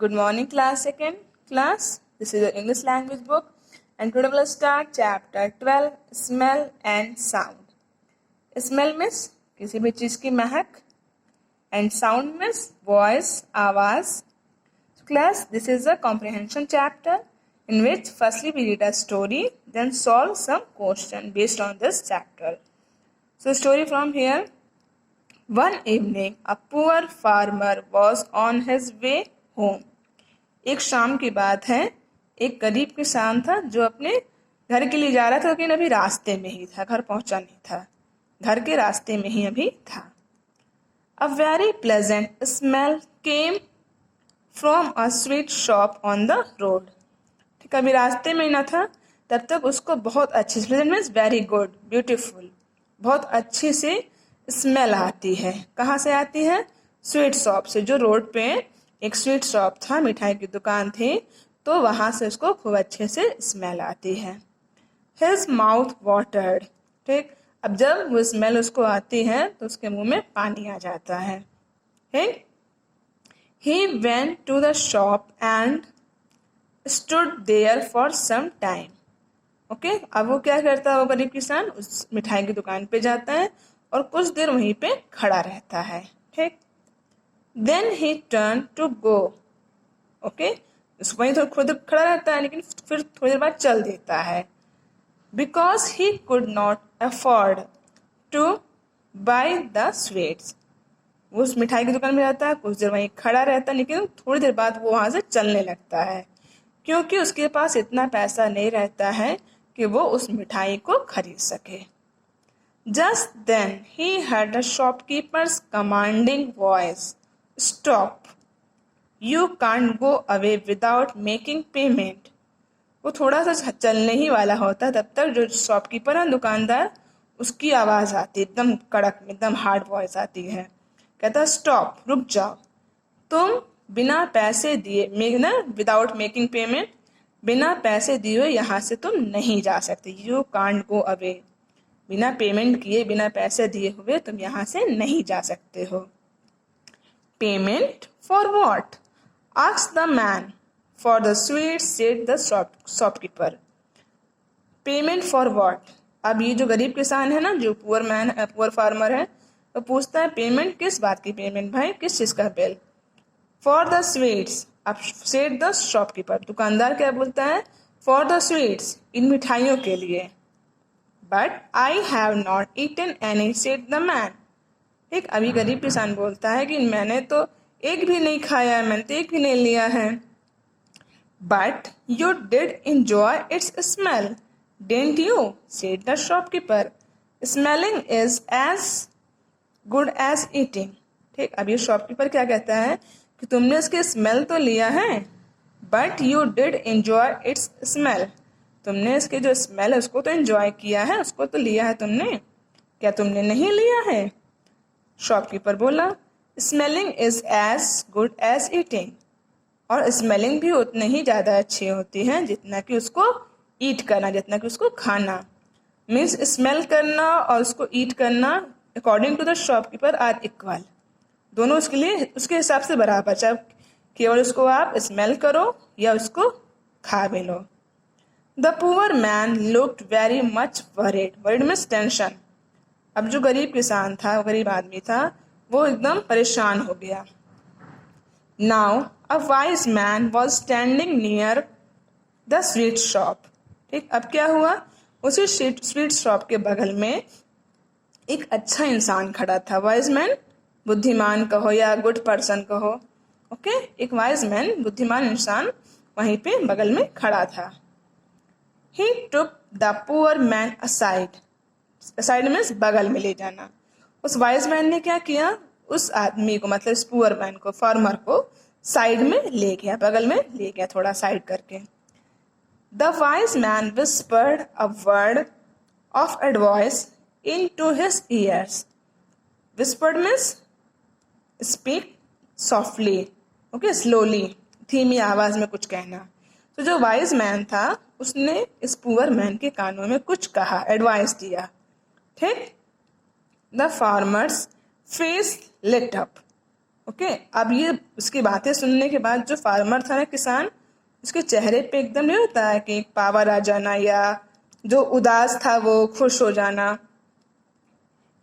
Good morning, class second class. This is your English language book, and today we'll start chapter 12, smell and sound. Smell means किसी भी चीज की महक, and sound means voice, आवाज. So class, this is a comprehension chapter in which firstly we read a story, then solve some question based on this chapter. So story from here. One evening, a poor farmer was on his way home. एक शाम की बात है, एक गरीब किसान था जो अपने घर के लिए जा रहा था, लेकिन अभी रास्ते में ही था, घर पहुंचा नहीं था, घर के रास्ते में ही अभी था. A very pleasant smell came from a sweet shop on the road. ठीक, अभी रास्ते में ही ना था तब तक उसको बहुत अच्छी, pleasant means very good, beautiful, बहुत अच्छी से स्मेल आती है. कहाँ से आती है? स्वीट शॉप से. जो रोड पे एक स्वीट शॉप था, मिठाई की दुकान थी, तो वहां से उसको खूब अच्छे से स्मेल आती है. His mouth watered. ठीक, अब जब वो स्मेल उसको आती है तो उसके मुंह में पानी आ जाता है. ठीक, He went to the shop and stood there for some time. Okay, अब वो क्या करता है? वो गरीब किसान उस मिठाई की दुकान पे जाता है और कुछ देर वहीं पे खड़ा रहता है. ठीक, then he turn to go. Okay, उसको वहीं तो खुद खड़ा रहता है, लेकिन फिर थोड़ी देर बाद चल देता है. Because he could not afford to buy the sweets. वो उस मिठाई की दुकान में जाता है, कुछ देर वहीं खड़ा रहता है, लेकिन थोड़ी देर बाद वो वहां से चलने लगता है, क्योंकि उसके पास इतना पैसा नहीं रहता है कि वो उस मिठाई को खरीद सके. Just then he heard the shopkeeper's commanding voice. Stop! You can't go away without making payment. वो थोड़ा सा चलने ही वाला होता है, तब तक जो शॉपकीपर है, दुकानदार, उसकी आवाज आती है, एकदम कड़क, एकदम हार्ड वॉइस आती है. कहता स्टॉप, रुक जाओ, तुम बिना पैसे दिए, ना विदाउट मेकिंग पेमेंट, बिना पैसे दिए यहाँ से तुम नहीं जा सकते. यू कांट गो अवे, बिना पेमेंट किए, बिना पैसे दिए हुए तुम यहाँ से नहीं जा सकते हो. Payment for what? Asked the man. For the sweet, said the shopkeeper. Payment for what? अब ये जो गरीब किसान है ना, जो पुअर फार्मर है, तो पूछता है पेमेंट किस बात की पेमेंट भाई, किस चीज का बिल? For the sweets. अब सेड द शॉपकीपर, दुकानदार क्या बोलता है? फॉर द स्वीट्स, इन मिठाइयों के लिए. But I have not eaten any, said the man. एक अभी गरीब किसान बोलता है कि मैंने तो एक भी नहीं खाया है, मैंने तो एक भी नहीं लिया है. But you did enjoy its smell, didn't you, said the shopkeeper. Smelling is as good as eating. ठीक, अब ये शॉपकीपर क्या कहता है कि तुमने इसके स्मेल तो लिया है, but you did enjoy its smell, तुमने इसके जो स्मेल है उसको तो एंजॉय किया है, उसको तो लिया है तुमने, क्या तुमने नहीं लिया है? शॉपकीपर बोला smelling is as good as eating. और स्मेलिंग भी उतनी ही ज़्यादा अच्छी होती है जितना कि उसको ईट करना, जितना कि उसको खाना. मीन्स स्मेल करना और उसको ईट करना according to the shopkeeper are equal. दोनों उसके लिए उसके हिसाब से बराबर, चाहे केवल उसको आप स्मेल करो या उसको खा भी लो. The poor man looked very much worried. Worried means tension. अब जो गरीब किसान था, वो गरीब आदमी था, वो एकदम परेशान हो गया. Now a wise man was standing near the sweet shop. ठीक, अब क्या हुआ? उसी स्वीट शॉप के बगल में एक अच्छा इंसान खड़ा था. वाइज मैन, बुद्धिमान कहो या गुड पर्सन कहो. ओके, एक वाइज मैन, बुद्धिमान इंसान वहीं पे बगल में खड़ा था. He took the poor man aside. Aside means बगल में ले जाना. उस वाइज मैन ने क्या किया? उस आदमी को, मतलब इस पुअर मैन को, फार्मर को साइड में ले गया, बगल में ले गया, थोड़ा साइड करके. The wise man whispered a word of advice into his ears. Whispered means speak softly. Okay, slowly, धीमी आवाज में कुछ कहना. तो जो वाइज मैन था उसने इस पुअर मैन के कानों में कुछ कहा, एडवाइस दिया. ठीक, the farmer's face lit up. Okay, अब ये उसकी बातें सुनने के बाद जो फार्मर था ना, किसान, उसके चेहरे पे एकदम नहीं होता है कि एक पावर आ जाना या जो उदास था वो खुश हो जाना.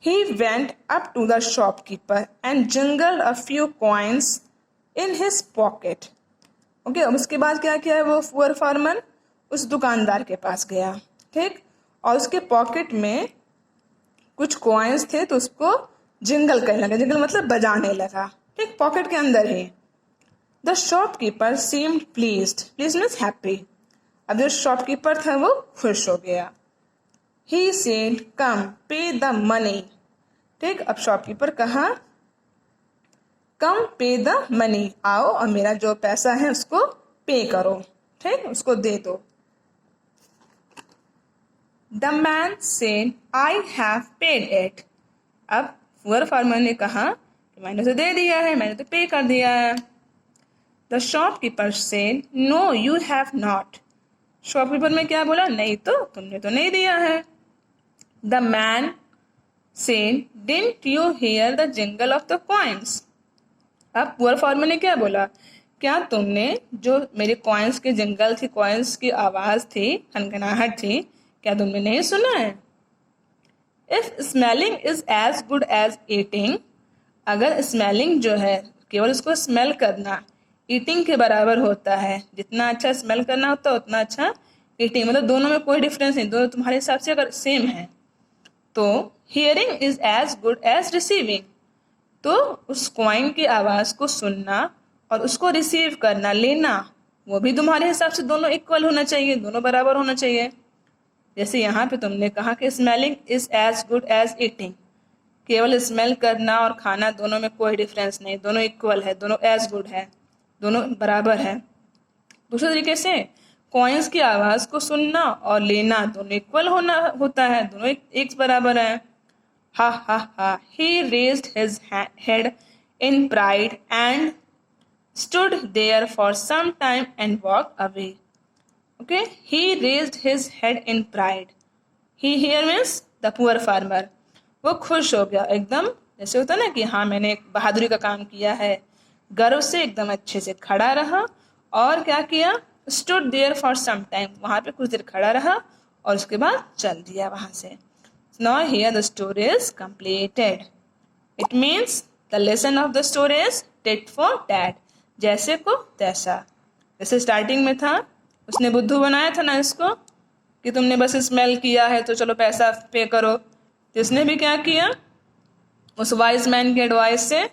He went up to the shopkeeper and jingled a few coins in his pocket. Okay, अब उसके बाद क्या किया है वो पुअर फार्मर, उस दुकानदार के पास गया, ठीक, और उसके पॉकेट में कुछ कॉइन्स थे तो उसको जिंगल करने लगा. जिंगल मतलब बजाने लगा, ठीक, पॉकेट के अंदर ही. The shopkeeper seemed pleased. Please means happy. अब जो शॉपकीपर था वो खुश हो गया. ही सेड कम पे द मनी. ठीक, अब शॉपकीपर कहा कम पे द मनी, आओ और मेरा जो पैसा है उसको पे करो, ठीक, उसको दे दो. The man said I have paid it. अब पुअर फार्मर ने कहा कि मैंने तो दे दिया है, मैंने तो पे कर दिया है. The shopkeeper said no you have not. Shopkeeper में क्या बोला, नहीं तो तुमने तो नहीं दिया है. The man said didn't you here the jingle of the coins. अब पुअर फार्मर ने क्या बोला, क्या तुमने जो मेरे कॉइन्स के जिंगल थी, कॉइन्स की आवाज थी, खनखनाहट थी, क्या तुमने नहीं सुना है. If smelling is as good as eating. अगर स्मेलिंग जो है केवल उसको स्मेल करना ईटिंग के बराबर होता है, जितना अच्छा स्मेल करना होता है उतना अच्छा ईटिंग, मतलब दोनों में कोई डिफरेंस नहीं, दोनों तुम्हारे हिसाब से अगर सेम है, तो hearing is as good as receiving. तो उस कॉइन की आवाज को सुनना और उसको रिसीव करना, लेना, वो भी तुम्हारे हिसाब से दोनों इक्वल होना चाहिए, दोनों बराबर होना चाहिए. जैसे यहाँ पे तुमने कहा कि smelling is as good as eating, केवल स्मेल करना और खाना दोनों में कोई डिफरेंस नहीं, दोनों इक्वल है, दोनों एज गुड है, दोनों बराबर है. दूसरे तरीके से कॉइन्स की आवाज को सुनना और लेना दोनों इक्वल होता है, दोनों एक बराबर है. Ha ha ha. He raised his head in pride and stood there for some time and walked away. Okay? He raised his head in pride. He here means the poor farmer. वो खुश हो गया एकदम, जैसे होता ना कि हाँ मैंने एक बहादुरी का काम किया है, गर्व से एकदम अच्छे से खड़ा रहा और क्या किया, stood there for some time, वहाँ पे कुछ देर खड़ा रहा और उसके बाद चल दिया वहाँ से. Now here the story is completed. It means the lesson of the story is tit for tat. जैसे को तैसा. जैसे स्टार्टिंग में था, उसने बुद्धू बनाया था ना इसको कि तुमने बस स्मेल किया है तो चलो पैसा पे करो. तो इसने भी क्या किया, उस वाइज मैन के एडवाइस से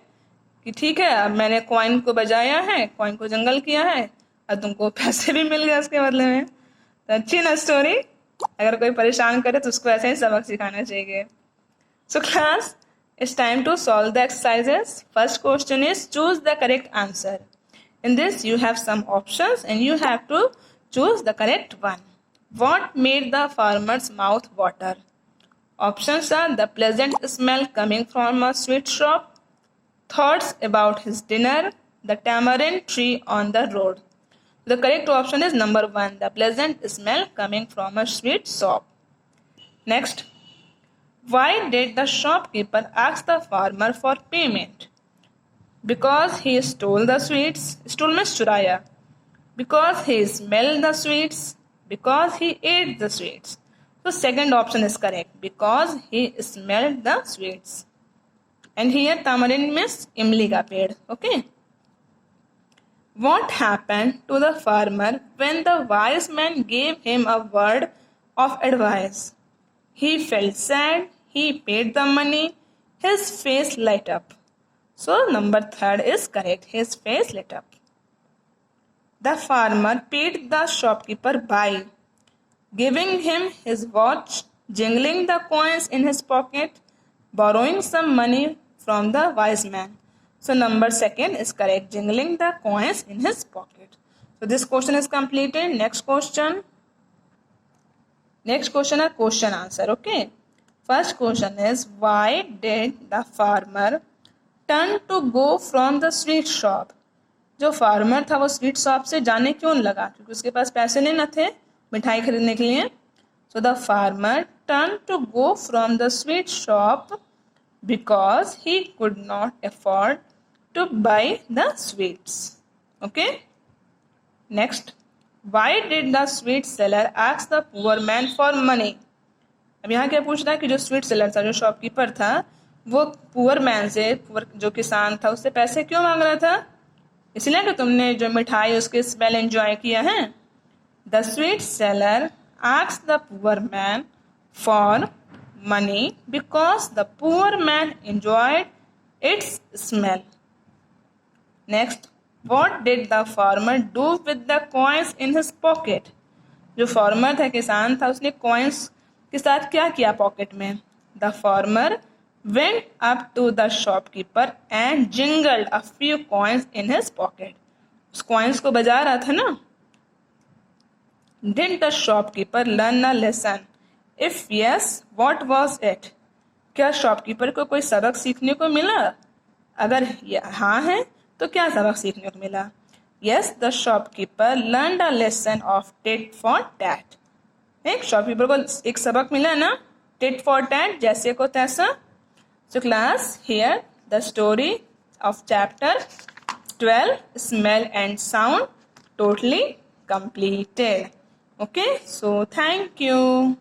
कि ठीक है अब मैंने कॉइन को बजाया है, कॉइन को जंगल किया है और तुमको पैसे भी मिल गए उसके बदले में. तो अच्छी ना स्टोरी. अगर कोई परेशान करे तो उसको ऐसे ही सबक सिखाना चाहिए. So class, it's time to solve the exercises. First question is choose the correct answer. In this you have some options and you have to choose the correct one. What made the farmer's mouth water? Options are the pleasant smell coming from a sweet shop, thoughts about his dinner, the tamarind tree on the road. The correct option is number 1, the pleasant smell coming from a sweet shop. Next, why did the shopkeeper ask the farmer for payment? Because he stole the sweets. Stole means churaya. Because he smelled the sweets. Because he ate the sweets. So second option is correct. Because he smelled the sweets. And here tamarind means imli ka ped. Okay. What happened to the farmer when the wise man gave him a word of advice? He felt sad, he paid the money, his face lit up. So number 3 is correct, his face lit up. The farmer paid the shopkeeper by giving him his watch, jingling the coins in his pocket, borrowing some money from the wise man. So number 2 is correct, jingling the coins in his pocket. So this question is completed. Next question are question answer. Okay. First question is, why did the farmer turn to go from the sweet shop? जो farmer था वो sweet shop से जाने क्यों लगा? क्योंकि उसके पास पैसे नहीं न थे मिठाई खरीदने के लिए. So the farmer turned to go from the sweet shop because he could not afford to buy the sweets. Okay. Next, why did the sweet seller ask the poor man for money? अब यहाँ क्या पूछ रहा है कि जो sweet seller था, जो शॉपकीपर था, वो पुअर मैन से, पुअर जो किसान था, उससे पैसे क्यों मांग रहा था? इसलिए कि तुमने जो मिठाई उसके स्मेल एंजॉय किया है. The sweet seller asked the poor man for money because the poor man enjoyed its smell. Next, what did the farmer do with the coins in his pocket? जो फार्मर था, किसान था, उसने coins के साथ क्या किया पॉकेट में? The farmer went up to the shopkeeper and jingled a few coins in his pocket. उस कॉइन्स को बजा रहा था ना. Did the shopkeeper learn a lesson? If yes, what was it? क्या शॉपकीपर को कोई सबक सीखने को मिला? अगर हाँ है तो क्या सबक सीखने को मिला? Yes, the shopkeeper learned a lesson of tit for tat. एक शॉपकीपर को एक सबक मिला ना, tit for tat, जैसे को तैसा. So class, here the story of chapter 12, smell and sound, totally completed. Okay, so thank you.